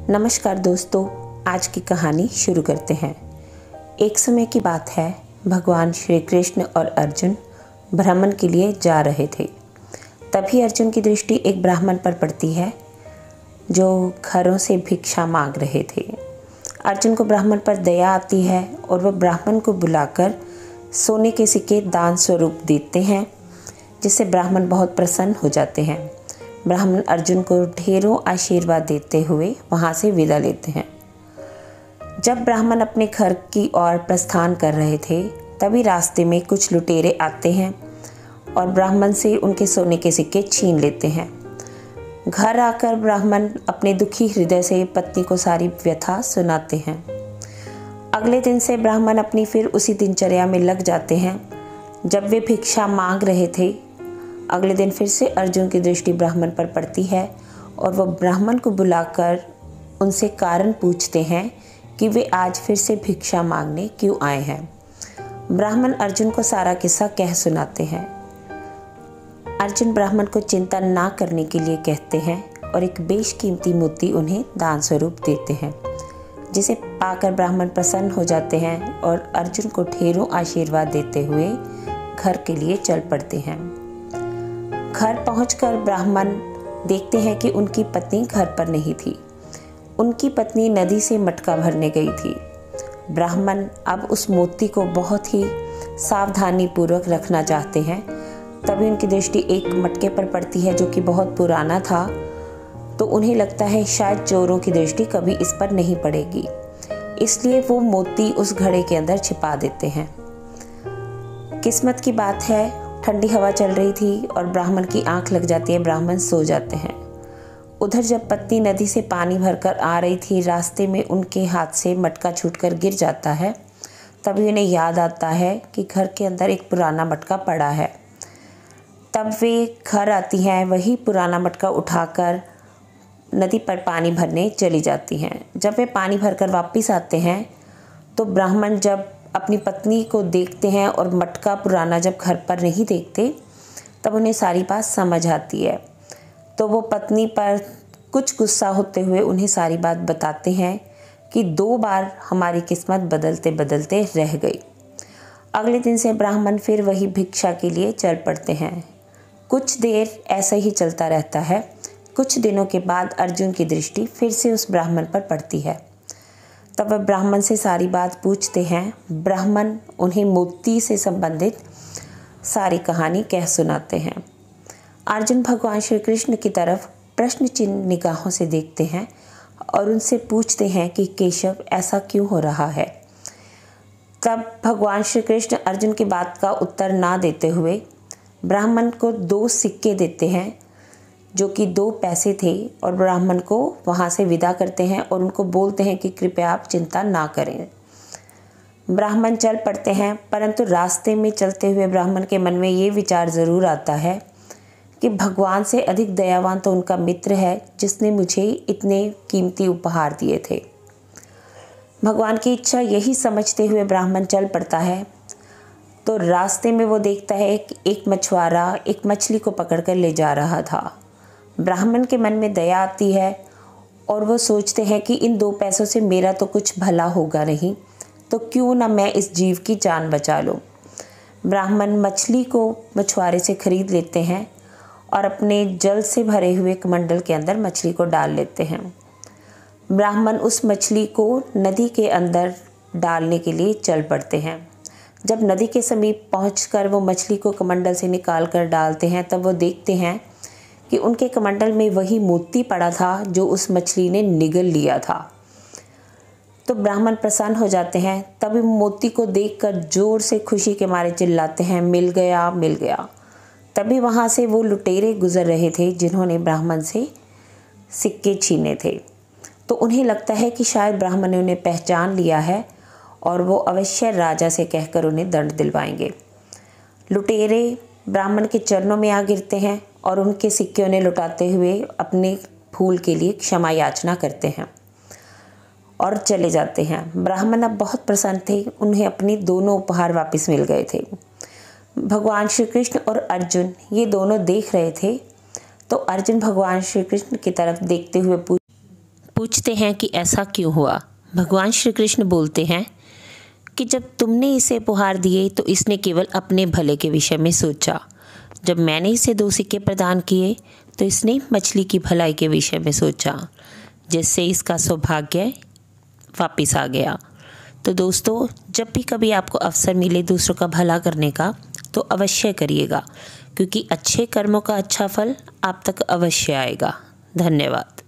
नमस्कार दोस्तों, आज की कहानी शुरू करते हैं। एक समय की बात है, भगवान श्री कृष्ण और अर्जुन भ्रमण के लिए जा रहे थे। तभी अर्जुन की दृष्टि एक ब्राह्मण पर पड़ती है जो घरों से भिक्षा मांग रहे थे। अर्जुन को ब्राह्मण पर दया आती है और वह ब्राह्मण को बुलाकर सोने के सिक्के दान स्वरूप देते हैं, जिससे ब्राह्मण बहुत प्रसन्न हो जाते हैं। ब्राह्मण अर्जुन को ढेरों आशीर्वाद देते हुए वहाँ से विदा लेते हैं। जब ब्राह्मण अपने घर की ओर प्रस्थान कर रहे थे, तभी रास्ते में कुछ लुटेरे आते हैं और ब्राह्मण से उनके सोने के सिक्के छीन लेते हैं। घर आकर ब्राह्मण अपने दुखी हृदय से पत्नी को सारी व्यथा सुनाते हैं। अगले दिन से ब्राह्मण अपनी फिर उसी दिनचर्या में लग जाते हैं जब वे भिक्षा मांग रहे थे। अगले दिन फिर से अर्जुन की दृष्टि ब्राह्मण पर पड़ती है और वह ब्राह्मण को बुलाकर उनसे कारण पूछते हैं कि वे आज फिर से भिक्षा मांगने क्यों आए हैं। ब्राह्मण अर्जुन को सारा किस्सा कह सुनाते हैं। अर्जुन ब्राह्मण को चिंता ना करने के लिए कहते हैं और एक बेशकीमती मोती उन्हें दान स्वरूप देते हैं, जिसे पाकर ब्राह्मण प्रसन्न हो जाते हैं और अर्जुन को ढेरों आशीर्वाद देते हुए घर के लिए चल पड़ते हैं। घर पहुंचकर ब्राह्मण देखते हैं कि उनकी पत्नी घर पर नहीं थी। उनकी पत्नी नदी से मटका भरने गई थी। ब्राह्मण अब उस मोती को बहुत ही सावधानी पूर्वक रखना चाहते हैं। तभी उनकी दृष्टि एक मटके पर पड़ती है जो कि बहुत पुराना था। तो उन्हें लगता है शायद चोरों की दृष्टि कभी इस पर नहीं पड़ेगी, इसलिए वो मोती उस घड़े के अंदर छिपा देते हैं। किस्मत की बात है, ठंडी हवा चल रही थी और ब्राह्मण की आंख लग जाती है। ब्राह्मण सो जाते हैं। उधर जब पत्नी नदी से पानी भरकर आ रही थी, रास्ते में उनके हाथ से मटका छूटकर गिर जाता है। तभी उन्हें याद आता है कि घर के अंदर एक पुराना मटका पड़ा है। तब वे घर आती हैं, वही पुराना मटका उठाकर नदी पर पानी भरने चली जाती हैं। जब वे पानी भरकर वापस आते हैं तो ब्राह्मण जब अपनी पत्नी को देखते हैं और मटका पुराना जब घर पर नहीं देखते, तब उन्हें सारी बात समझ आती है। तो वो पत्नी पर कुछ गुस्सा होते हुए उन्हें सारी बात बताते हैं कि 2 बार हमारी किस्मत बदलते बदलते रह गई। अगले दिन से ब्राह्मण फिर वही भिक्षा के लिए चल पड़ते हैं। कुछ देर ऐसा ही चलता रहता है। कुछ दिनों के बाद अर्जुन की दृष्टि फिर से उस ब्राह्मण पर पड़ती है। तब वह ब्राह्मण से सारी बात पूछते हैं। ब्राह्मण उन्हें मोती से संबंधित सारी कहानी कह सुनाते हैं। अर्जुन भगवान श्री कृष्ण की तरफ प्रश्न चिन्ह निगाहों से देखते हैं और उनसे पूछते हैं कि केशव, ऐसा क्यों हो रहा है। तब भगवान श्री कृष्ण अर्जुन की बात का उत्तर ना देते हुए ब्राह्मण को 2 सिक्के देते हैं, जो कि 2 पैसे थे, और ब्राह्मण को वहाँ से विदा करते हैं और उनको बोलते हैं कि कृपया आप चिंता ना करें। ब्राह्मण चल पड़ते हैं, परंतु रास्ते में चलते हुए ब्राह्मण के मन में ये विचार ज़रूर आता है कि भगवान से अधिक दयावान तो उनका मित्र है जिसने मुझे इतने कीमती उपहार दिए थे। भगवान की इच्छा यही समझते हुए ब्राह्मण चल पड़ता है। तो रास्ते में वो देखता है कि एक मछुआरा एक मछली को पकड़कर ले जा रहा था। ब्राह्मण के मन में दया आती है और वो सोचते हैं कि इन 2 पैसों से मेरा तो कुछ भला होगा नहीं, तो क्यों ना मैं इस जीव की जान बचा लूं। ब्राह्मण मछली को मछुआरे से खरीद लेते हैं और अपने जल से भरे हुए कमंडल के अंदर मछली को डाल लेते हैं। ब्राह्मण उस मछली को नदी के अंदर डालने के लिए चल पड़ते हैं। जब नदी के समीप पहुंचकर वो मछली को कमंडल से निकाल कर डालते हैं, तब वो देखते हैं कि उनके कमंडल में वही मोती पड़ा था जो उस मछली ने निगल लिया था। तो ब्राह्मण प्रसन्न हो जाते हैं। तभी मोती को देखकर जोर से खुशी के मारे चिल्लाते हैं, मिल गया, मिल गया। तभी वहाँ से वो लुटेरे गुजर रहे थे जिन्होंने ब्राह्मण से सिक्के छीने थे। तो उन्हें लगता है कि शायद ब्राह्मण ने उन्हें पहचान लिया है और वो अवश्य राजा से कहकर उन्हें दंड दिलवाएंगे। लुटेरे ब्राह्मण के चरणों में आ गिरते हैं और उनके सिक्के उन्हें लुटाते हुए अपने भूल के लिए क्षमा याचना करते हैं और चले जाते हैं। ब्राह्मण अब बहुत प्रसन्न थे। उन्हें अपनी दोनों उपहार वापस मिल गए थे। भगवान श्री कृष्ण और अर्जुन ये दोनों देख रहे थे। तो अर्जुन भगवान श्री कृष्ण की तरफ देखते हुए पूछते हैं कि ऐसा क्यों हुआ। भगवान श्री कृष्ण बोलते हैं कि जब तुमने इसे उपहार दिए तो इसने केवल अपने भले के विषय में सोचा। जब मैंने इसे 2 सिक्के प्रदान किए तो इसने मछली की भलाई के विषय में सोचा, जिससे इसका सौभाग्य वापस आ गया। तो दोस्तों, जब भी कभी आपको अवसर मिले दूसरों का भला करने का तो अवश्य करिएगा, क्योंकि अच्छे कर्मों का अच्छा फल आप तक अवश्य आएगा। धन्यवाद।